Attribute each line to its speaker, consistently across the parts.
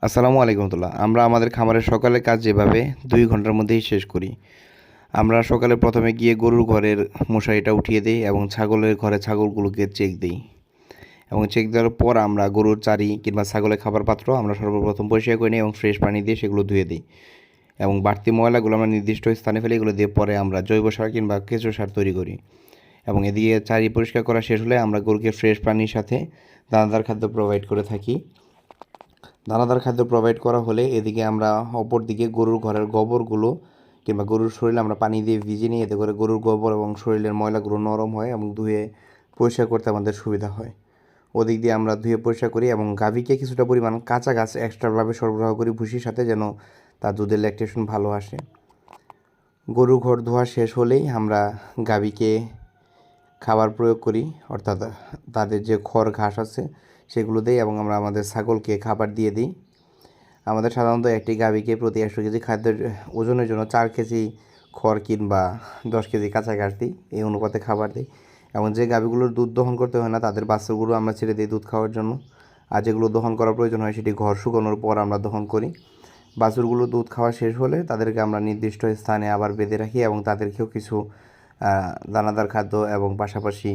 Speaker 1: আসসালামু আলাইকুম রহমতুল্লাহ। আমরা আমাদের খামারের সকালের কাজ যেভাবে 2 ঘন্টার মধ্যেই শেষ করি। আমরা সকালে প্রথমে গিয়ে গরুর ঘরের মশারিটা উঠিয়ে দিই এবং ছাগলের ঘরে ছাগলগুলোকে চেক দিই এবং চেক দেওয়ার পর আমরা গরুর চারি কিংবা ছাগলের খাবার পাত্র আমরা সর্বপ্রথম পরিষ্কার করে নিই এবং ফ্রেশ পানি দিয়ে সেগুলো ধুয়ে দিই এবং বাড়তি ময়লাগুলো আমরা নির্দিষ্ট স্থানে ফেলে এগুলো দিয়ে পরে আমরা জৈব সার কিংবা কেঁচো সার তৈরি করি এবং এদিকে চারি পরিষ্কার করা শেষ হলে আমরা গরুকে ফ্রেশ পানির সাথে দানাদার খাদ্য প্রোভাইড করে থাকি। দানাদার খাদ্য প্রোভাইড করা হলে এদিকে আমরা অপর দিকে গরুর ঘরের গোবরগুলো কিংবা গরুর শরীরে আমরা পানি দিয়ে ভিজিয়ে নিই, এতে করে গরুর গোবর এবং শরীরের ময়লাগুলো নরম হয় এবং ধুয়ে পরিষ্কার করতে আমাদের সুবিধা হয়। ওদিক দিয়ে আমরা ধুয়ে পরিষ্কার করি এবং গাভীকে কিছুটা পরিমাণ কাঁচা ঘাস এক্সট্রাভাবে সরবরাহ করি ভুসির সাথে, যেন তার দুধের ল্যাকটেশন ভালো আসে। গরুর ঘর ধোয়া শেষ হলেই আমরা গাভীকে খাবার প্রয়োগ করি, অর্থাৎ তাদের যে খড় ঘাস আছে সেগুলো দিই এবং আমরা আমাদের ছাগলকে খাবার দিয়ে দিই। আমাদের সাধারণত একটি গাভীকে প্রতি 100 কেজি খাদ্যের ওজনের জন্য 4 কেজি খড় কিংবা 10 কেজি কাঁচা ঘাস দিই, এই অনুপাতে খাবার দিই। এবং যে গাভীগুলোর দুধ দহন করতে হয় না তাদের বাচ্চাগুলো আমরা ছেড়ে দিই দুধ খাওয়ার জন্য, আর যেগুলো দহন করার প্রয়োজন হয় সেটি ঘর শুকানোর পর আমরা দহন করি। বাছুরগুলো দুধ খাওয়া শেষ হলে তাদেরকে আমরা নির্দিষ্ট স্থানে আবার বেঁধে রাখি এবং তাদেরকেও কিছু দানাদার খাদ্য এবং পাশাপাশি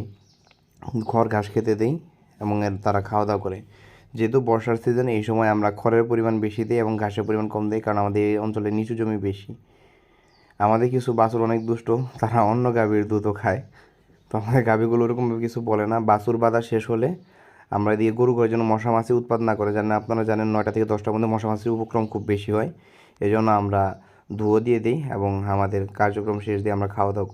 Speaker 1: খড় ঘাস খেতে দিই এবং তারা খাওয়া দাওয়া করে। যেহেতু বর্ষার সিজনে এই সময় আমরা খড়ের পরিমাণ বেশি দিই এবং ঘাসের পরিমাণ কম দিই, কারণ আমাদের এই অঞ্চলে নিচু জমি বেশি। আমাদের কিছু বাছুর অনেক দুষ্ট, তারা অন্য গাভীর দুধও খায়, তো আমাদের গাভীগুলো ওরকমভাবে কিছু বলে না। বাছুর বাঁধা শেষ হলে আমরা এদিকে গরু ঘরের জন্য মশা মাছি উৎপাদ না করে, জানেন আপনারা জানেন 9টা থেকে 10টার মধ্যে মশা মাছির উপক্রম খুব বেশি হয়, এই জন্য আমরা ধুয়ো দিয়ে দিই এবং আমাদের কার্যক্রম শেষ দিয়ে আমরা খাওয়া দাওয়া